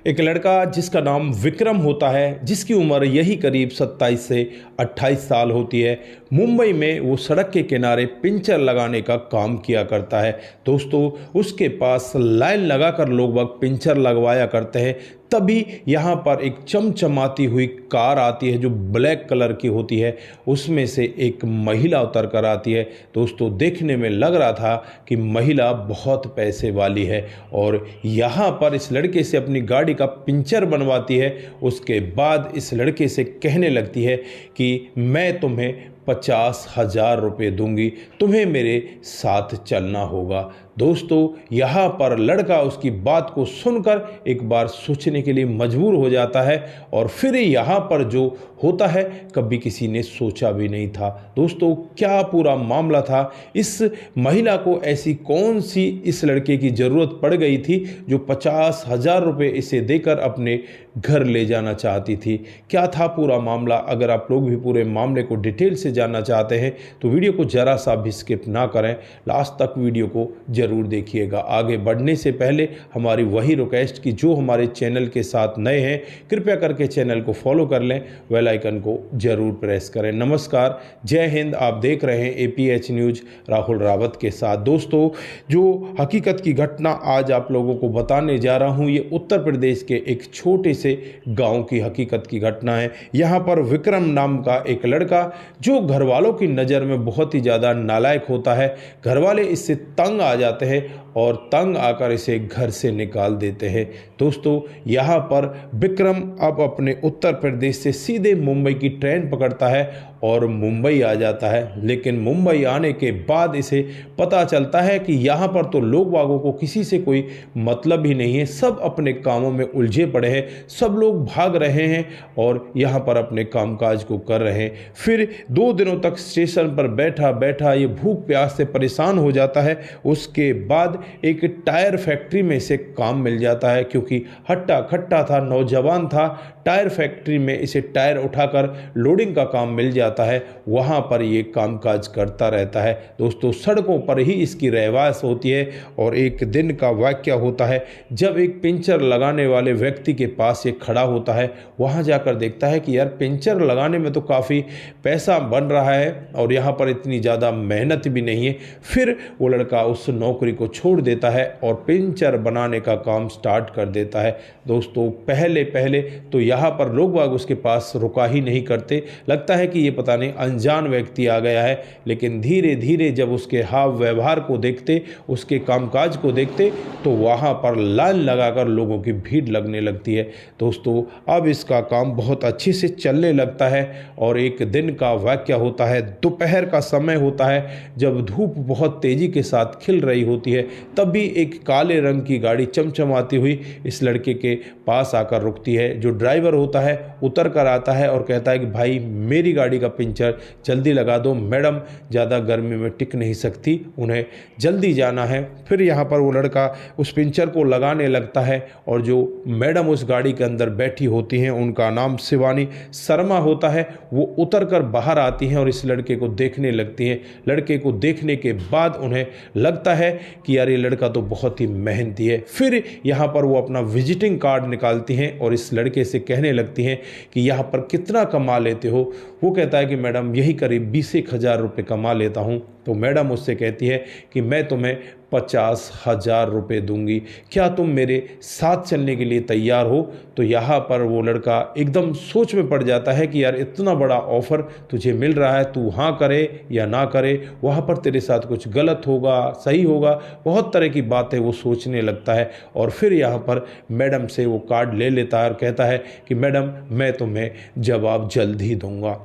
एक लड़का जिसका नाम विक्रम होता है, जिसकी उम्र यही करीब 27 से 28 साल होती है, मुंबई में वो सड़क के किनारे पंचर लगाने का काम किया करता है। दोस्तों, उसके पास लाइन लगाकर लोग वक्त पंचर लगवाया करते हैं। तभी यहाँ पर एक चमचमाती हुई कार आती है जो ब्लैक कलर की होती है। उसमें से एक महिला उतर कर आती है। दोस्तों, देखने में लग रहा था कि महिला बहुत पैसे वाली है और यहाँ पर इस लड़के से अपनी गाड़ी का पंचर बनवाती है। उसके बाद इस लड़के से कहने लगती है कि मैं तुम्हें 50,000 रुपये दूंगी, तुम्हें मेरे साथ चलना होगा। दोस्तों, यहाँ पर लड़का उसकी बात को सुनकर एक बार सोचने के लिए मजबूर हो जाता है और फिर यहाँ पर जो होता है कभी किसी ने सोचा भी नहीं था। दोस्तों, क्या पूरा मामला था? इस महिला को ऐसी कौन सी इस लड़के की ज़रूरत पड़ गई थी जो 50,000 रुपये इसे देकर अपने घर ले जाना चाहती थी? क्या था पूरा मामला? अगर आप लोग भी पूरे मामले को डिटेल से जानना चाहते हैं तो वीडियो को ज़रा सा भी स्किप ना करें, लास्ट तक वीडियो को ज़रूर देखिएगा। आगे बढ़ने से पहले हमारी वही रिक्वेस्ट कि जो हमारे चैनल के साथ नए हैं कृपया करके चैनल को फॉलो कर लें, बेल आइकन को ज़रूर प्रेस करें। नमस्कार, जय हिंद। आप देख रहे हैं APH न्यूज़ राहुल रावत के साथ। दोस्तों, जो हकीकत की घटना आज आप लोगों को बताने जा रहा हूँ, ये उत्तर प्रदेश के एक छोटे से गाँव की हकीकत की घटना है। यहाँ पर विक्रम नाम का एक लड़का जो घर वालों की नज़र में बहुत ही ज़्यादा नालायक होता है। घर वाले इससे तंग आ जाते हैं और तंग आकर इसे घर से निकाल देते हैं। दोस्तों, यहाँ पर विक्रम अब अपने उत्तर प्रदेश से सीधे मुंबई की ट्रेन पकड़ता है और मुंबई आ जाता है। लेकिन मुंबई आने के बाद इसे पता चलता है कि यहाँ पर तो लोग बागों को किसी से कोई मतलब ही नहीं है, सब अपने कामों में उलझे पड़े हैं, सब लोग भाग रहे हैं और यहाँ पर अपने कामकाज को कर रहे हैं। फिर 2 दिनों तक स्टेशन पर बैठा बैठा ये भूख प्यास से परेशान हो जाता है। उसके बाद एक टायर फैक्ट्री में इसे काम मिल जाता है, क्योंकि हट्टा खट्टा था, नौजवान था। टायर फैक्ट्री में इसे टायर उठाकर लोडिंग का काम मिल जाता है। वहाँ पर ये कामकाज करता रहता है। दोस्तों, सड़कों पर ही इसकी रहवास होती है और एक दिन का वाक़या होता है जब एक पंचर लगाने वाले व्यक्ति के पास ये खड़ा होता है। वहाँ जाकर देखता है कि यार, पंचर लगाने में तो काफ़ी पैसा बन रहा है और यहाँ पर इतनी ज़्यादा मेहनत भी नहीं है। फिर वो लड़का उस नौकरी को छोड़ देता है और पंचर बनाने का काम स्टार्ट कर देता है। दोस्तों, पहले पहले तो यहाँ पर लोग बाग उसके पास रुका ही नहीं करते, लगता है कि ये पता नहीं अनजान व्यक्ति आ गया है। लेकिन धीरे धीरे जब उसके हाव व्यवहार को देखते, उसके कामकाज को देखते, तो वहाँ पर लाइन लगाकर लोगों की भीड़ लगने लगती है। दोस्तों, अब इसका काम बहुत अच्छे से चलने लगता है और एक दिन का वाक़या होता है, दोपहर का समय होता है, जब धूप बहुत तेज़ी के साथ खिल रही होती है। तभी एक काले रंग की गाड़ी चमचमाती हुई इस लड़के के पास आकर रुकती है। जो ड्राइवर होता है उतर कर आता है और कहता है कि भाई, मेरी गाड़ी का पंचर जल्दी लगा दो, मैडम ज़्यादा गर्मी में टिक नहीं सकती, उन्हें जल्दी जाना है। फिर यहाँ पर वो लड़का उस पंचर को लगाने लगता है और जो मैडम उस गाड़ी के अंदर बैठी होती हैं, उनका नाम शिवानी शर्मा होता है, वो उतर कर बाहर आती हैं और इस लड़के को देखने लगती हैं। लड़के को देखने के बाद उन्हें लगता है कि यार, ये लड़का तो बहुत ही मेहनती है। फिर यहाँ पर वो अपना विजिटिंग कार्ड निकालती हैं और इस लड़के से कहने लगती हैं कि यहाँ पर कितना कमा लेते हो? वो कहता है कि मैडम, यही करीब 20,000 रुपये कमा लेता हूँ। तो मैडम उससे कहती है कि मैं तुम्हें 50,000 रुपये दूंगी, क्या तुम मेरे साथ चलने के लिए तैयार हो? तो यहाँ पर वो लड़का एकदम सोच में पड़ जाता है कि यार, इतना बड़ा ऑफ़र तुझे मिल रहा है, तू हाँ करे या ना करे, वहाँ पर तेरे साथ कुछ गलत होगा, सही होगा, बहुत तरह की बातें वो सोचने लगता है। और फिर यहाँ पर मैडम से वो कार्ड ले लेता है और कहता है कि मैडम, मैं तुम्हें जवाब जल्द ही दूंगा।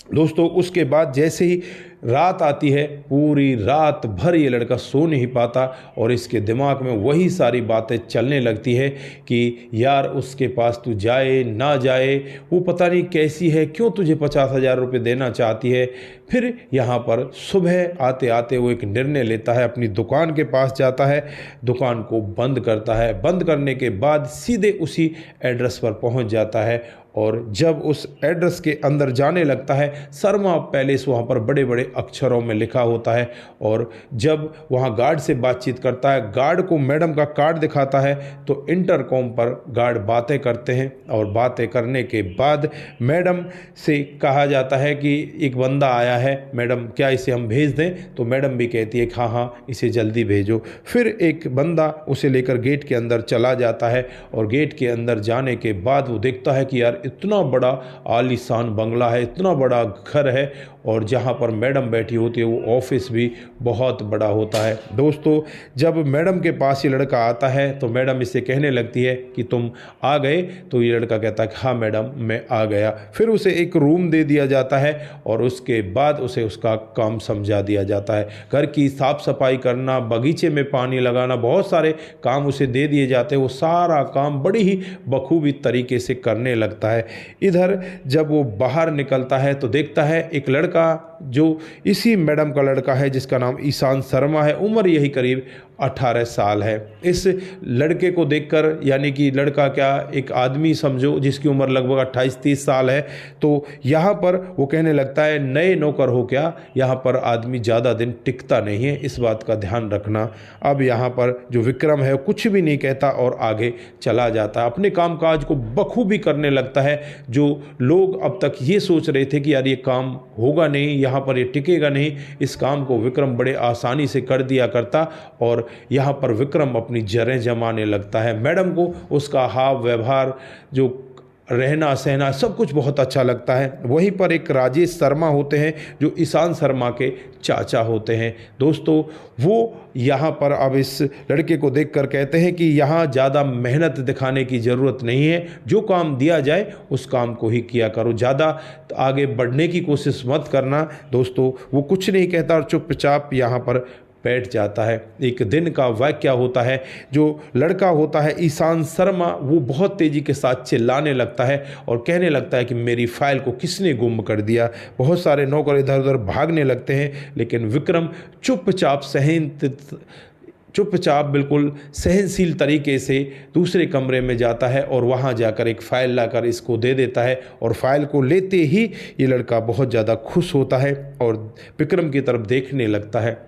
दोस्तों, उसके बाद जैसे ही रात आती है, पूरी रात भर ये लड़का सो नहीं पाता और इसके दिमाग में वही सारी बातें चलने लगती है कि यार, उसके पास तू जाए ना जाए, वो पता नहीं कैसी है, क्यों तुझे 50,000 रुपये देना चाहती है। फिर यहाँ पर सुबह आते आते वो एक निर्णय लेता है, अपनी दुकान के पास जाता है, दुकान को बंद करता है। बंद करने के बाद सीधे उसी एड्रेस पर पहुँच जाता है और जब उस एड्रेस के अंदर जाने लगता है, शर्मा पैलेस वहाँ पर बड़े बड़े बड़े अक्षरों में लिखा होता है। और जब वहाँ गार्ड से बातचीत करता है, गार्ड को मैडम का कार्ड दिखाता है, तो इंटरकॉम पर गार्ड बातें करते हैं और बातें करने के बाद मैडम से कहा जाता है कि एक बंदा आया है, मैडम क्या इसे हम भेज दें? तो मैडम भी कहती है कि हाँ हाँ इसे जल्दी भेजो। फिर एक बंदा उसे लेकर गेट के अंदर चला जाता है और गेट के अंदर जाने के बाद वो देखता है कि यार इतना बड़ा आलीशान बंगला है, इतना बड़ा घर है, और जहाँ पर मैडम बैठी होती है वो ऑफिस भी बहुत बड़ा होता है। दोस्तों, जब मैडम के पास ये लड़का आता है तो मैडम इसे कहने लगती है कि तुम आ गए? तो ये लड़का कहता है कि हाँ मैडम मैं आ गया। फिर उसे एक रूम दे दिया जाता है और उसके बाद उसे उसका काम समझा दिया जाता है। घर की साफ सफाई करना, बगीचे में पानी लगाना, बहुत सारे काम उसे दे दिए जाते हैं। वो सारा काम बड़ी ही बखूबी तरीके से करने लगता है। इधर जब वो बाहर निकलता है तो देखता है एक लड़का जो इसी मैडम का लड़का है, जिसका नाम ईशान शर्मा है, उम्र यही करीब 18 साल है। इस लड़के को देखकर, यानी कि लड़का क्या, एक आदमी समझो जिसकी उम्र लगभग 28-30 साल है, तो यहाँ पर वो कहने लगता है नए नौकर हो क्या, यहाँ पर आदमी ज़्यादा दिन टिकता नहीं है, इस बात का ध्यान रखना। अब यहाँ पर जो विक्रम है कुछ भी नहीं कहता और आगे चला जाता है, अपने कामकाज को बखूबी करने लगता है। जो लोग अब तक ये सोच रहे थे कि यार ये काम होगा नहीं, यहाँ पर ये टिकेगा नहीं, इस काम को विक्रम बड़े आसानी से कर दिया करता और यहाँ पर विक्रम अपनी जड़ें जमाने लगता है। मैडम को उसका हाव व्यवहार, जो रहना सहना, सब कुछ बहुत अच्छा लगता है। वहीं पर एक राजेश शर्मा होते हैं जो ईशान शर्मा के चाचा होते हैं। दोस्तों, वो यहाँ पर अब इस लड़के को देखकर कहते हैं कि यहाँ ज़्यादा मेहनत दिखाने की ज़रूरत नहीं है, जो काम दिया जाए उस काम को ही किया करो, ज़्यादा आगे बढ़ने की कोशिश मत करना। दोस्तों, वो कुछ नहीं कहता और चुपचाप यहाँ पर बैठ जाता है। एक दिन का वाकया होता है, जो लड़का होता है ईशान शर्मा, वो बहुत तेज़ी के साथ चिल्लाने लगता है और कहने लगता है कि मेरी फाइल को किसने गुम कर दिया। बहुत सारे नौकर इधर उधर भागने लगते हैं, लेकिन विक्रम चुपचाप बिल्कुल सहनशील तरीके से दूसरे कमरे में जाता है और वहाँ जाकर एक फ़ाइल लाकर इसको दे देता है। और फाइल को लेते ही ये लड़का बहुत ज़्यादा खुश होता है और विक्रम की तरफ देखने लगता है।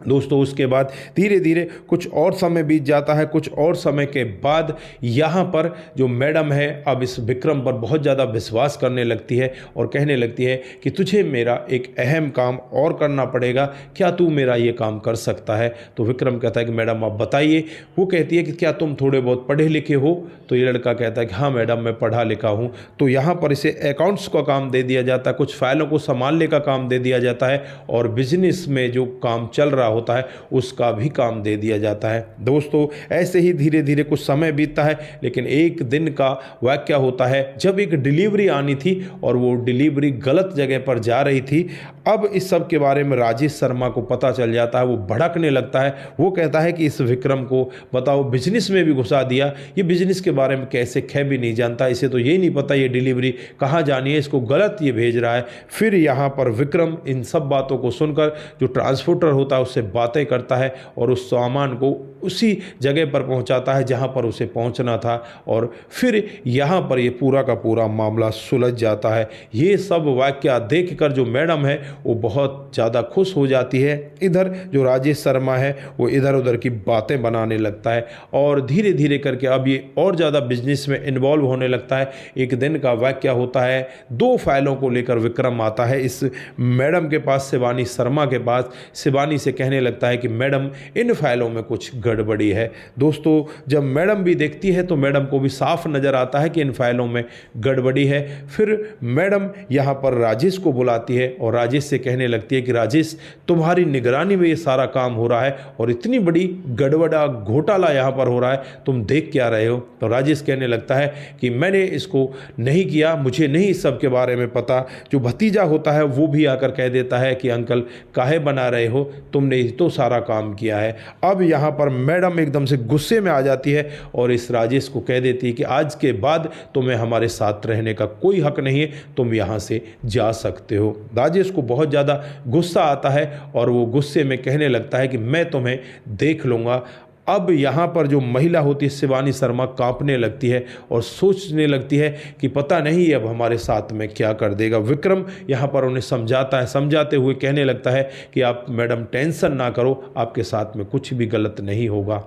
दोस्तों, उसके बाद धीरे धीरे कुछ और समय बीत जाता है। कुछ और समय के बाद यहाँ पर जो मैडम है अब इस विक्रम पर बहुत ज़्यादा विश्वास करने लगती है और कहने लगती है कि तुझे मेरा एक अहम काम और करना पड़ेगा, क्या तू मेरा ये काम कर सकता है? तो विक्रम कहता है कि मैडम आप बताइए। वो कहती है कि क्या तुम थोड़े बहुत पढ़े लिखे हो? तो ये लड़का कहता है कि हाँ मैडम मैं पढ़ा लिखा हूँ। तो यहाँ पर इसे अकाउंट्स का काम दे दिया जाता है, कुछ फाइलों को संभालने का काम दे दिया जाता है और बिजनेस में जो काम चल रहा होता है उसका भी काम दे दिया जाता है। दोस्तों, ऐसे ही धीरे धीरे कुछ समय बीतता है, लेकिन एक दिन का वाकया होता है जब एक डिलीवरी आनी थी और वो डिलीवरी गलत जगह पर जा रही थी। अब इस सब के बारे में राजेश शर्मा को पता चल जाता है। वो भड़कने लगता है। वो कहता है कि इस विक्रम को बताओ बिजनेस में भी घुसा दिया, ये बिजनेस के बारे में कैसे खे भी नहीं जानता, इसे तो ये नहीं पता ये डिलीवरी कहाँ जानी है, इसको गलत ये भेज रहा है। फिर यहाँ पर विक्रम इन सब बातों को सुनकर जो ट्रांसपोर्टर होता है उससे बातें करता है और उस सामान को उसी जगह पर पहुंचाता है जहां पर उसे पहुंचना था। और फिर यहां पर ये पूरा का पूरा मामला सुलझ जाता है। ये सब वाकया देखकर जो मैडम है वो बहुत ज़्यादा खुश हो जाती है। इधर जो राजेश शर्मा है वो इधर उधर की बातें बनाने लगता है और धीरे धीरे करके अब ये और ज़्यादा बिजनेस में इन्वॉल्व होने लगता है। एक दिन का वाकया होता है, 2 फाइलों को लेकर विक्रम आता है इस मैडम के पास, शिवानी शर्मा के पास। शिवानी से कहने लगता है कि मैडम इन फाइलों में कुछ गड़बड़ी है। दोस्तों, जब मैडम भी देखती है तो मैडम को भी साफ नज़र आता है कि इन फाइलों में गड़बड़ी है। फिर मैडम यहाँ पर राजेश को बुलाती है और राजेश से कहने लगती है कि राजेश, तुम्हारी निगरानी में ये सारा काम हो रहा है और इतनी बड़ी गड़बड़ा घोटाला यहाँ पर हो रहा है, तुम देख क्या रहे हो? तो राजेश कहने लगता है कि मैंने इसको नहीं किया, मुझे नहीं इस सब के बारे में पता। जो भतीजा होता है वो भी आकर कह देता है कि अंकल काहे बना रहे हो, तुमने तो सारा काम किया है। अब यहाँ पर मैडम एकदम से गुस्से में आ जाती है और इस राजेश को कह देती है कि आज के बाद तुम्हें हमारे साथ रहने का कोई हक नहीं है, तुम यहाँ से जा सकते हो। राजेश को बहुत ज़्यादा गुस्सा आता है और वो गुस्से में कहने लगता है कि मैं तुम्हें देख लूँगा, अब यहाँ पर जो महिला होती है शिवानी शर्मा कांपने लगती है और सोचने लगती है कि पता नहीं अब हमारे साथ में क्या कर देगा। विक्रम यहाँ पर उन्हें समझाता है, समझाते हुए कहने लगता है कि आप मैडम टेंशन ना करो, आपके साथ में कुछ भी गलत नहीं होगा।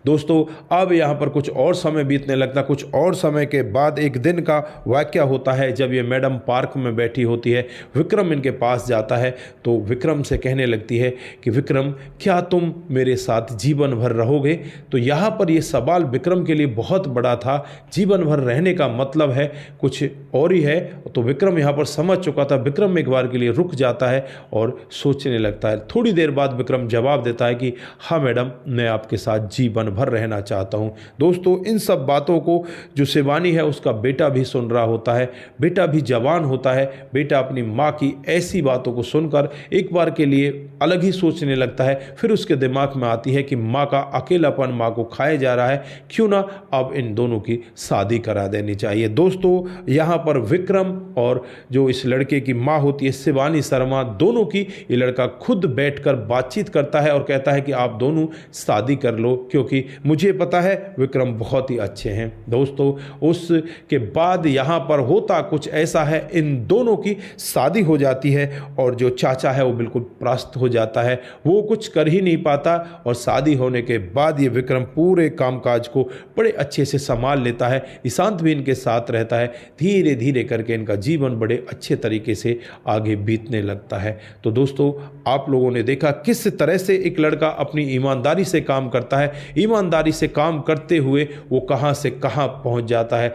दोस्तों अब यहाँ पर कुछ और समय बीतने लगता, कुछ और समय के बाद एक दिन का वाकया होता है जब ये मैडम पार्क में बैठी होती है। विक्रम इनके पास जाता है तो विक्रम से कहने लगती है कि विक्रम क्या तुम मेरे साथ जीवन भर रहोगे। तो यहाँ पर ये सवाल विक्रम के लिए बहुत बड़ा था, जीवन भर रहने का मतलब है कुछ और ही है। तो विक्रम यहाँ पर समझ चुका था। विक्रम एक बार के लिए रुक जाता है और सोचने लगता है। थोड़ी देर बाद विक्रम जवाब देता है कि हाँ मैडम, मैं आपके साथ जीवन भर रहना चाहता हूं। दोस्तों इन सब बातों को जो शिवानी है उसका बेटा भी सुन रहा होता है। बेटा भी जवान होता है। बेटा अपनी माँ की ऐसी बातों को सुनकर एक बार के लिए अलग ही सोचने लगता है। फिर उसके दिमाग में आती है कि माँ का अकेलापन माँ को खाया जा रहा है, क्यों ना अब इन दोनों की शादी करा देनी चाहिए। दोस्तों यहाँ पर विक्रम और जो इस लड़के की माँ होती है शिवानी शर्मा, दोनों की ये लड़का खुद बैठकर बातचीत करता है और कहता है कि आप दोनों शादी कर लो, क्योंकि मुझे पता है विक्रम बहुत ही अच्छे हैं। दोस्तों उसके बाद यहाँ पर होता कुछ ऐसा है, इन दोनों की शादी हो जाती है और जो चाचा है वो बिल्कुल परास्त हो जाता है, वो कुछ कर ही नहीं पाता। और शादी होने के बाद ये विक्रम पूरे कामकाज को बड़े अच्छे से संभाल लेता है। ईशांत भी इनके साथ रहता है। धीरे धीरे करके इनका जीवन बड़े अच्छे तरीके से आगे बीतने लगता है। तो दोस्तों आप लोगों ने देखा किस तरह से एक लड़का अपनी ईमानदारी से काम करता है, ईमानदारी से काम करते हुए वो कहां से कहां पहुंच जाता है।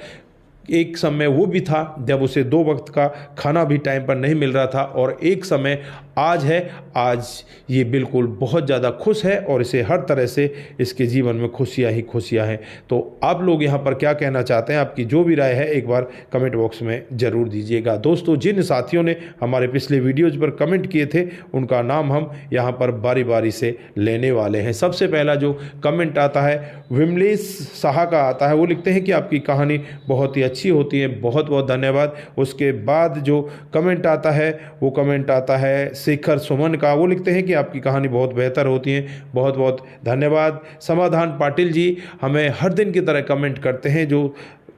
एक समय वो भी था जब उसे 2 वक्त का खाना भी टाइम पर नहीं मिल रहा था, और एक समय आज है, आज ये बिल्कुल बहुत ज़्यादा खुश है और इसे हर तरह से इसके जीवन में खुशियाँ ही खुशियाँ हैं। तो आप लोग यहाँ पर क्या कहना चाहते हैं, आपकी जो भी राय है एक बार कमेंट बॉक्स में ज़रूर दीजिएगा। दोस्तों जिन साथियों ने हमारे पिछले वीडियोज़ पर कमेंट किए थे उनका नाम हम यहाँ पर बारी बारी से लेने वाले हैं। सबसे पहला जो कमेंट आता है विमलेश शाह का आता है। वो लिखते हैं कि आपकी कहानी बहुत ही अच्छी होती है, बहुत बहुत धन्यवाद। उसके बाद जो कमेंट आता है वो कमेंट आता है शेखर सुमन का। वो लिखते हैं कि आपकी कहानी बहुत बेहतर होती है, बहुत बहुत धन्यवाद। समाधान पाटिल जी हमें हर दिन की तरह कमेंट करते हैं, जो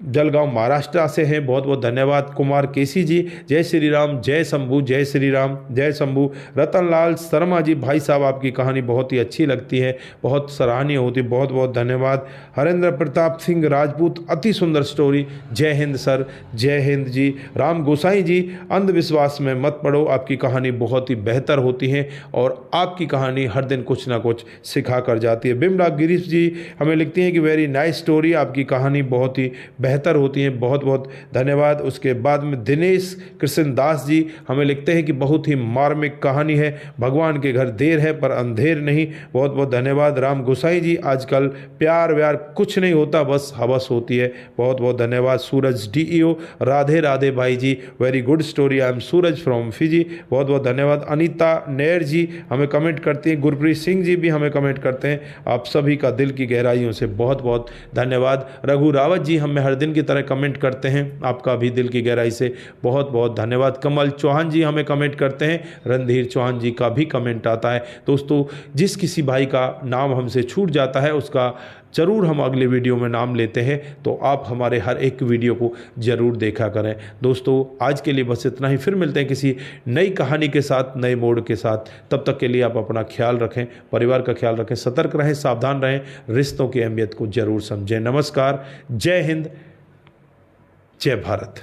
जलगांव महाराष्ट्र से हैं, बहुत बहुत धन्यवाद। कुमार केसी जी जय श्री राम, जय शंभू, जय श्री राम, जय शंभू। रतनलाल शर्मा जी भाई साहब आपकी कहानी बहुत ही अच्छी लगती है, बहुत सराहनीय होती है, बहुत बहुत धन्यवाद। हरेंद्र प्रताप सिंह राजपूत अति सुंदर स्टोरी, जय हिंद सर, जय हिंद जी। राम गोसाई जी अंधविश्वास में मत पड़ो, आपकी कहानी बहुत ही बेहतर होती है और आपकी कहानी हर दिन कुछ ना कुछ सिखा कर जाती है। बिमला गिरीश जी हमें लिखती हैं कि वेरी नाइस स्टोरी, आपकी कहानी बहुत ही बेहतर होती हैं, बहुत बहुत धन्यवाद। उसके बाद में दिनेश कृष्ण दास जी हमें लिखते हैं कि बहुत ही मार्मिक कहानी है, भगवान के घर देर है पर अंधेर नहीं, बहुत बहुत धन्यवाद। राम गोसाई जी आजकल प्यार व्यार कुछ नहीं होता, बस हवस होती है, बहुत बहुत धन्यवाद। सूरज डीईओ राधे राधे भाई ji, very good story, I am Suraj from Fiji, बहुत बहुत धन्यवाद। अनीता नेर जी हमें कमेंट करती हैं, गुरप्रीत सिंह जी भी हमें कमेंट करते हैं, आप सभी का दिल की गहराइयों से बहुत बहुत धन्यवाद। रघु रावत जी हमें हर दिन की तरह कमेंट करते हैं, आपका भी दिल की गहराई से बहुत बहुत धन्यवाद। कमल चौहान जी हमें कमेंट करते हैं, रणधीर चौहान जी का भी कमेंट आता है। दोस्तों जिस किसी भाई का नाम हमसे छूट जाता है उसका ज़रूर हम अगले वीडियो में नाम लेते हैं, तो आप हमारे हर एक वीडियो को ज़रूर देखा करें। दोस्तों आज के लिए बस इतना ही, फिर मिलते हैं किसी नई कहानी के साथ, नए मोड़ के साथ। तब तक के लिए आप अपना ख्याल रखें, परिवार का ख्याल रखें, सतर्क रहें, सावधान रहें, रिश्तों की अहमियत को ज़रूर समझें। नमस्कार, जय हिंद, जय भारत।